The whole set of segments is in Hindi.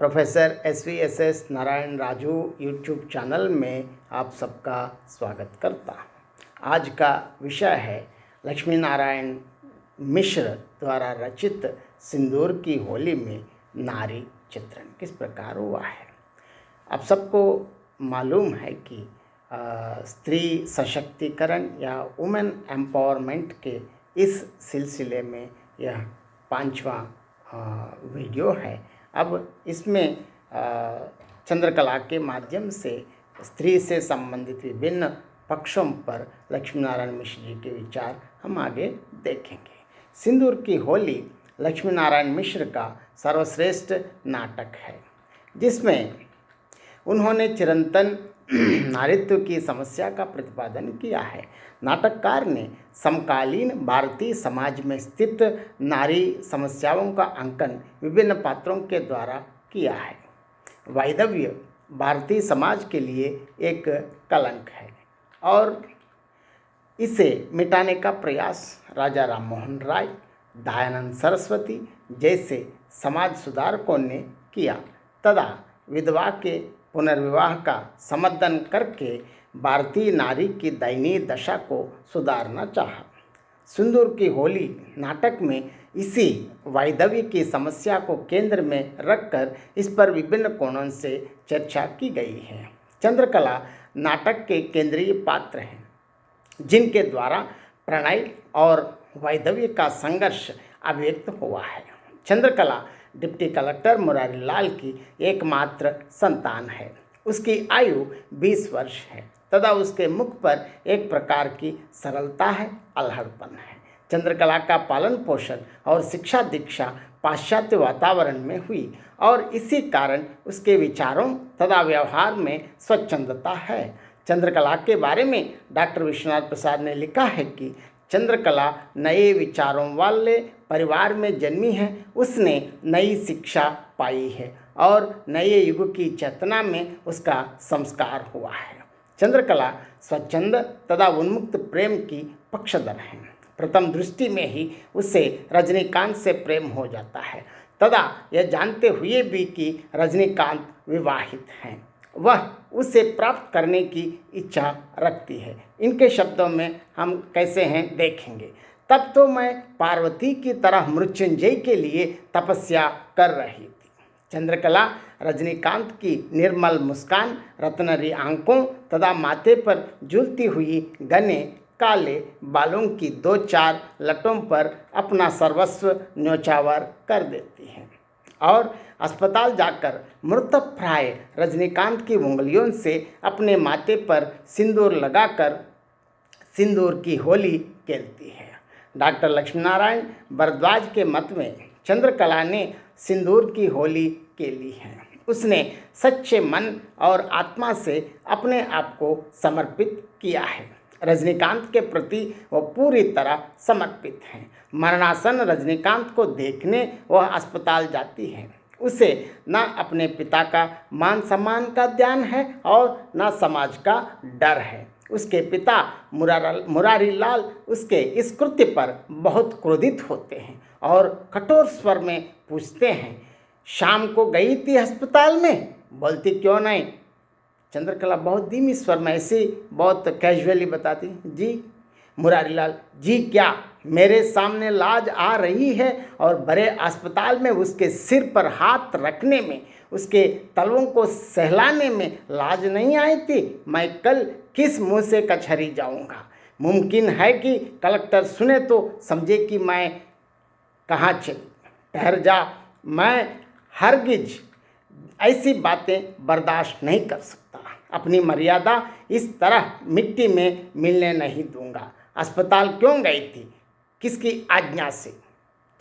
Professor SVSS Narayan Raju YouTube channel में आप सबका स्वागत करता हूँ। आज का विषय है लक्ष्मी नारायण मिश्र द्वारा रचित सिंदूर की होली में नारी चित्रण किस प्रकार हुआ है। आप सबको मालूम है कि स्त्री सशक्तिकरण या वुमेन एम्पावरमेंट के इस सिलसिले में यह 5वां वीडियो है। अब इसमें चंद्रकला के माध्यम से स्त्री से संबंधित विभिन्न पक्षों पर लक्ष्मी नारायण मिश्र जी के विचार हम आगे देखेंगे। सिंदूर की होली लक्ष्मी नारायण मिश्र का सर्वश्रेष्ठ नाटक है, जिसमें उन्होंने चिरंतन नारीत्व की समस्या का प्रतिपादन किया है। नाटककार ने समकालीन भारतीय समाज में स्थित नारी समस्याओं का अंकन विभिन्न पात्रों के द्वारा किया है। वैधव्य भारतीय समाज के लिए एक कलंक है और इसे मिटाने का प्रयास राजा राममोहन राय, दयानंद सरस्वती जैसे समाज सुधारकों ने किया तथा विधवा के पुनर्विवाह का समर्थन करके भारतीय नारी की दयनीय दशा को सुधारना चाहा। सिंदूर की होली नाटक में इसी वैधव्य की समस्या को केंद्र में रखकर इस पर विभिन्न कोणों से चर्चा की गई है। चंद्रकला नाटक के केंद्रीय पात्र हैं, जिनके द्वारा प्रणय और वैधव्य का संघर्ष अभिव्यक्त हुआ है। चंद्रकला डिप्टी कलेक्टर मुरारी लाल की एकमात्र संतान है। उसकी आयु 20 वर्ष है तथा उसके मुख पर एक प्रकार की सरलता है, अल्हड़पन है। चंद्रकला का पालन पोषण और शिक्षा दीक्षा पाश्चात्य वातावरण में हुई और इसी कारण उसके विचारों तथा व्यवहार में स्वच्छंदता है। चंद्रकला के बारे में डॉक्टर विश्वनाथ प्रसाद ने लिखा है कि चंद्रकला नए विचारों वाले परिवार में जन्मी है। उसने नई शिक्षा पाई है और नए युग की चेतना में उसका संस्कार हुआ है। चंद्रकला स्वच्छंद तथा उन्मुक्त प्रेम की पक्षधर है। प्रथम दृष्टि में ही उससे रजनीकांत से प्रेम हो जाता है तथा यह जानते हुए भी कि रजनीकांत विवाहित हैं, वह उसे प्राप्त करने की इच्छा रखती है। इनके शब्दों में हम कैसे हैं देखेंगे। तब तो मैं पार्वती की तरह मृत्युंजय के लिए तपस्या कर रही थी। चंद्रकला रजनीकांत की निर्मल मुस्कान, रत्नरी आंखों तथा माथे पर झूलती हुई घने काले बालों की 2-4 लटों पर अपना सर्वस्व न्योछावर कर देती है और अस्पताल जाकर मृतप्राय रजनीकांत की उंगलियों से अपने माथे पर सिंदूर लगाकर सिंदूर की होली खेलती है। डॉक्टर लक्ष्मीनारायण भारद्वाज के मत में चंद्रकला ने सिंदूर की होली खेली है। उसने सच्चे मन और आत्मा से अपने आप को समर्पित किया है। रजनीकांत के प्रति वह पूरी तरह समर्पित हैं। मरणासन रजनीकांत को देखने वह अस्पताल जाती है। उसे न अपने पिता का मान सम्मान का ध्यान है और न समाज का डर है। उसके पिता मुरारी लाल उसके इस कृत्य पर बहुत क्रोधित होते हैं और कठोर स्वर में पूछते हैं, शाम को गई थी अस्पताल में, बोलती क्यों नहीं? चंद्रकला बहुत धीमी स्वर में ऐसे बहुत कैजुअली बताती, जी। मुरारी लाल, जी क्या? मेरे सामने लाज आ रही है और बड़े अस्पताल में उसके सिर पर हाथ रखने में, उसके तलवों को सहलाने में लाज नहीं आई थी? मैं कल किस मुंह से कचहरी जाऊंगा? मुमकिन है कि कलेक्टर सुने तो समझे कि मैं कहाँ चली। ठहर जा, मैं हरगिज ऐसी बातें बर्दाश्त नहीं कर सकता। अपनी मर्यादा इस तरह मिट्टी में मिलने नहीं दूंगा। अस्पताल क्यों गई थी? किसकी आज्ञा से?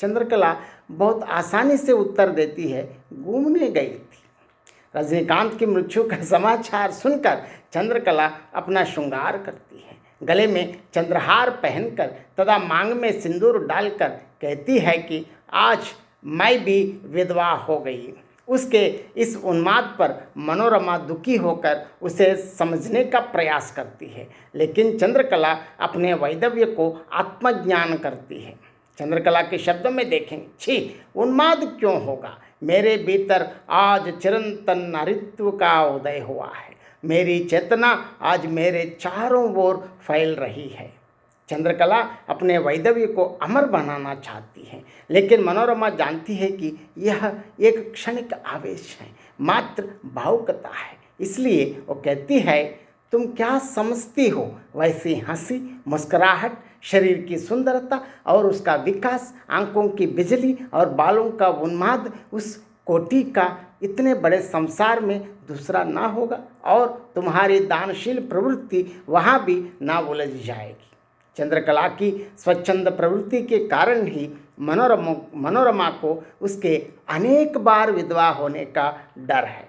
चंद्रकला बहुत आसानी से उत्तर देती है, घूमने गई थी। रजनीकांत की मृत्यु का समाचार सुनकर चंद्रकला अपना श्रृंगार करती है। गले में चंद्रहार पहनकर तथा मांग में सिंदूर डालकर कहती है कि आज मैं भी विधवा हो गई। उसके इस उन्माद पर मनोरमा दुखी होकर उसे समझने का प्रयास करती है, लेकिन चंद्रकला अपने वैधव्य को आत्मज्ञान करती है। चंद्रकला के शब्दों में देखेंगे, छी उन्माद क्यों होगा, मेरे भीतर आज चिरंतन नारित्व का उदय हुआ है, मेरी चेतना आज मेरे चारों ओर फैल रही है। चंद्रकला अपने वैदव्य को अमर बनाना चाहती है, लेकिन मनोरमा जानती है कि यह एक क्षणिक आवेश है, मात्र भावुकता है। इसलिए वो कहती है, तुम क्या समझती हो, वैसी हंसी, मुस्कुराहट, शरीर की सुंदरता और उसका विकास, आंखों की बिजली और बालों का उन्माद, उस कोटि का इतने बड़े संसार में दूसरा ना होगा, और तुम्हारी दानशील प्रवृत्ति वहाँ भी ना उलझ जाएगी। चंद्रकला की स्वच्छंद प्रवृत्ति के कारण ही मनोरमा को उसके अनेक बार विधवा होने का डर है।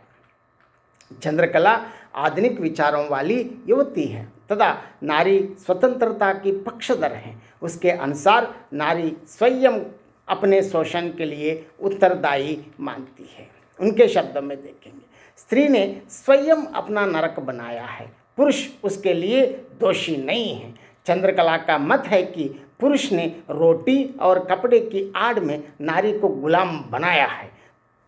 चंद्रकला आधुनिक विचारों वाली युवती है तथा नारी स्वतंत्रता की पक्षधर है। उसके अनुसार नारी स्वयं अपने शोषण के लिए उत्तरदायी मानती है। उनके शब्दों में देखेंगे, स्त्री ने स्वयं अपना नरक बनाया है, पुरुष उसके लिए दोषी नहीं है। चंद्रकला का मत है कि पुरुष ने रोटी और कपड़े की आड़ में नारी को गुलाम बनाया है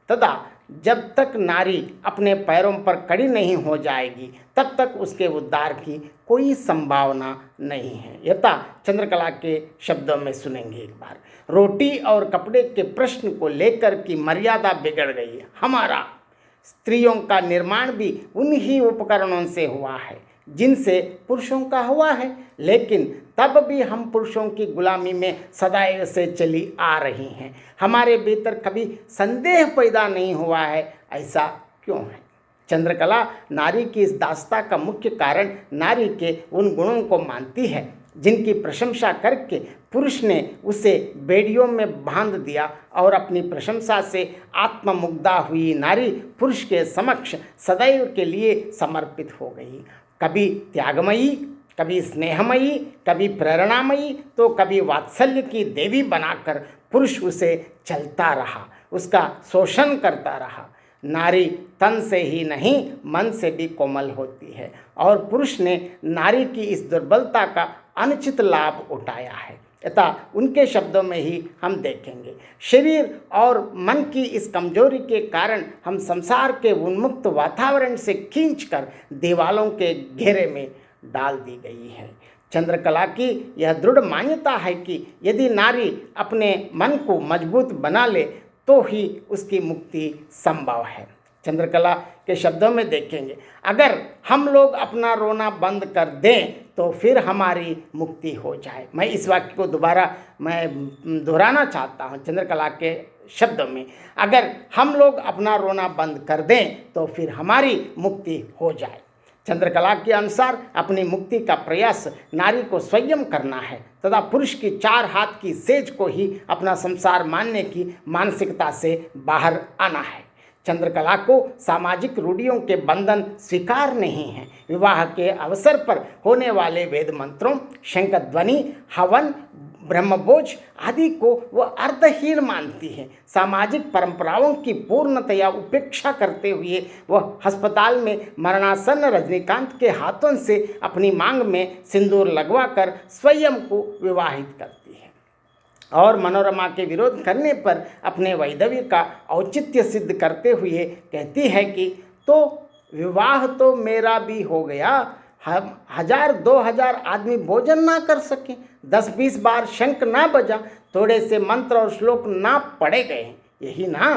तथा जब तक नारी अपने पैरों पर खड़ी नहीं हो जाएगी तब तक उसके उद्धार की कोई संभावना नहीं है। यथा चंद्रकला के शब्दों में सुनेंगे एक बार, रोटी और कपड़े के प्रश्न को लेकर की मर्यादा बिगड़ गई है। हमारा स्त्रियों का निर्माण भी उन्हीं उपकरणों से हुआ है जिनसे पुरुषों का हुआ है, लेकिन तब भी हम पुरुषों की गुलामी में सदैव से चली आ रही हैं। हमारे भीतर कभी संदेह पैदा नहीं हुआ है, ऐसा क्यों है? चंद्रकला नारी की इस दास्ता का मुख्य कारण नारी के उन गुणों को मानती है जिनकी प्रशंसा करके पुरुष ने उसे बेड़ियों में बांध दिया, और अपनी प्रशंसा से आत्ममुग्धा हुई नारी पुरुष के समक्ष सदैव के लिए समर्पित हो गई। कभी त्यागमयी, कभी स्नेहमयी, कभी प्रेरणामयी, तो कभी वात्सल्य की देवी बनाकर पुरुष उसे चलता रहा, उसका शोषण करता रहा। नारी तन से ही नहीं मन से भी कोमल होती है, और पुरुष ने नारी की इस दुर्बलता का अनुचित लाभ उठाया है। अतः उनके शब्दों में ही हम देखेंगे, शरीर और मन की इस कमजोरी के कारण हम संसार के उन्मुक्त वातावरण से खींचकर दीवालों के घेरे में डाल दी गई है। चंद्रकला की यह दृढ़ मान्यता है कि यदि नारी अपने मन को मजबूत बना ले तो ही उसकी मुक्ति संभव है। चंद्रकला के शब्दों में देखेंगे, अगर हम लोग अपना रोना बंद कर दें तो फिर हमारी मुक्ति हो जाए। मैं इस वाक्य को दोबारा दोहराना चाहता हूँ। चंद्रकला के शब्दों में, अगर हम लोग अपना रोना बंद कर दें तो फिर हमारी मुक्ति हो जाए। चंद्रकला के अनुसार अपनी मुक्ति का प्रयास नारी को स्वयं करना है तथा पुरुष की चार हाथ की सेज को ही अपना संसार मानने की मानसिकता से बाहर आना है। चंद्रकला को सामाजिक रूढ़ियों के बंधन स्वीकार नहीं है। विवाह के अवसर पर होने वाले वेद मंत्रों, शंखध्वनि, हवन, ब्रह्मभोज आदि को वह अर्धहीन मानती है। सामाजिक परंपराओं की पूर्णतया उपेक्षा करते हुए वह अस्पताल में मरणासन्न रजनीकांत के हाथों से अपनी मांग में सिंदूर लगवाकर स्वयं को विवाहित करती है, और मनोरमा के विरोध करने पर अपने वैधव्य का औचित्य सिद्ध करते हुए कहती है कि तो विवाह तो मेरा भी हो गया, हम 1000-2000 आदमी भोजन ना कर सके, 10-20 बार शंख ना बजा, थोड़े से मंत्र और श्लोक ना पढ़े गए, यही ना।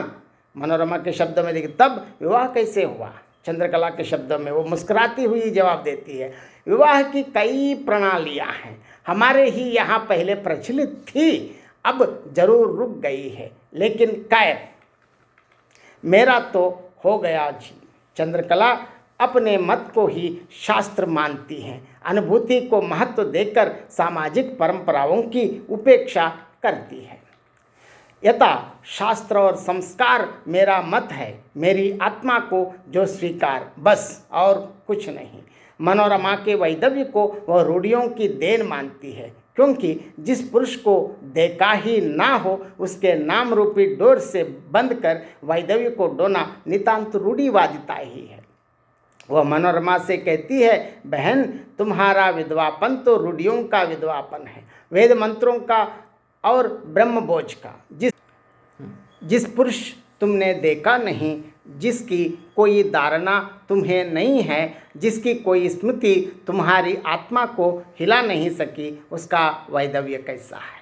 मनोरमा के शब्दों में देखिए, तब विवाह कैसे हुआ? चंद्रकला के शब्दों में वो मुस्कुराती हुई जवाब देती है, विवाह की कई प्रणालियां हैं, हमारे ही यहाँ पहले प्रचलित थी, अब जरूर रुक गई है, लेकिन खैर मेरा तो हो गया जी। चंद्रकला अपने मत को ही शास्त्र मानती हैं, अनुभूति को महत्व देकर सामाजिक परंपराओं की उपेक्षा करती है। यथा शास्त्र और संस्कार मेरा मत है, मेरी आत्मा को जो स्वीकार, बस और कुछ नहीं। मनोरमा के वैधव्य को वह रूढ़ियों की देन मानती है, क्योंकि जिस पुरुष को देखा ही ना हो उसके नाम रूपी डोर से बंद कर वैधव्य को डोना नितांत रूढ़िवादिता ही है। वह मनोरमा से कहती है, बहन तुम्हारा विधवापन तो रूढ़ियों का विधवापन है, वेद मंत्रों का और ब्रह्मभोज का, जिस पुरुष तुमने देखा नहीं, जिसकी कोई धारणा तुम्हें नहीं है, जिसकी कोई स्मृति तुम्हारी आत्मा को हिला नहीं सकी, उसका वैधव्य कैसा है?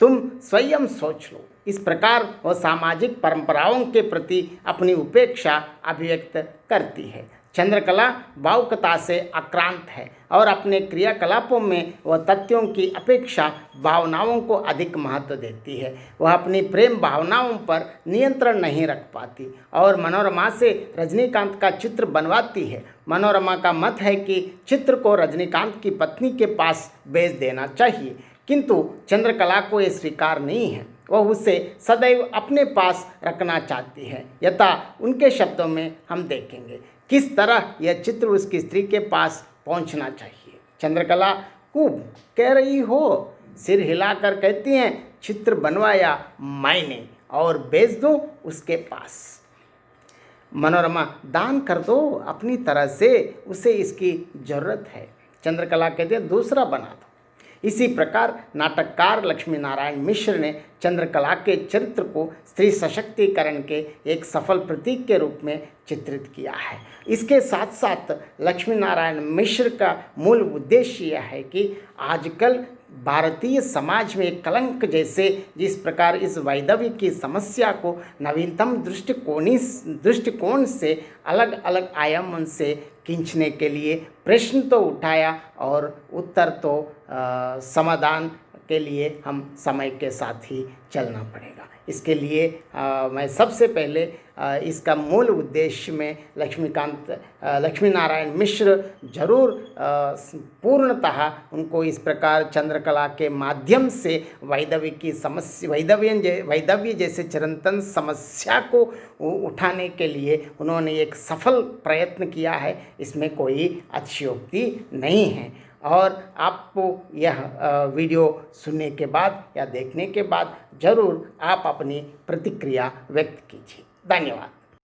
तुम स्वयं सोच लो। इस प्रकार वह सामाजिक परंपराओं के प्रति अपनी उपेक्षा अभिव्यक्त करती है। चंद्रकला भावुकता से आक्रांत है और अपने क्रियाकलापों में वह तथ्यों की अपेक्षा भावनाओं को अधिक महत्व देती है। वह अपनी प्रेम भावनाओं पर नियंत्रण नहीं रख पाती और मनोरमा से रजनीकांत का चित्र बनवाती है। मनोरमा का मत है कि चित्र को रजनीकांत की पत्नी के पास भेज देना चाहिए, किंतु चंद्रकला को यह स्वीकार नहीं है। वह उसे सदैव अपने पास रखना चाहती है। यथा उनके शब्दों में हम देखेंगे किस तरह यह चित्र उसकी स्त्री के पास पहुंचना चाहिए। चंद्रकला खूब कह रही हो, सिर हिलाकर कहती हैं, चित्र बनवाया मैंने और भेज दो उसके पास। मनोरमा दान कर दो अपनी तरह से, उसे इसकी ज़रूरत है। चंद्रकला कहती है दूसरा बना दो। इसी प्रकार नाटककार लक्ष्मी नारायण मिश्र ने चंद्रकला के चरित्र को स्त्री सशक्तिकरण के एक सफल प्रतीक के रूप में चित्रित किया है। इसके साथ साथ लक्ष्मी नारायण मिश्र का मूल उद्देश्य यह है कि आजकल भारतीय समाज में कलंक जैसे जिस प्रकार इस वैधव्य की समस्या को नवीनतम दृष्टिकोण से अलग अलग आयामों से खींचने के लिए प्रश्न तो उठाया और उत्तर तो समाधान के लिए हम समय के साथ ही चलना पड़ेगा। इसके लिए मैं सबसे पहले इसका मूल उद्देश्य में लक्ष्मी नारायण मिश्र जरूर पूर्णतः उनको इस प्रकार चंद्रकला के माध्यम से वैधव्य की समस्या वैधव्य जैसे चिरंतन समस्या को उठाने के लिए उन्होंने एक सफल प्रयत्न किया है। इसमें कोई अतिशयोक्ति नहीं है। और आपको यह वीडियो सुनने के बाद या देखने के बाद ज़रूर आप अपनी प्रतिक्रिया व्यक्त कीजिए। धन्यवाद।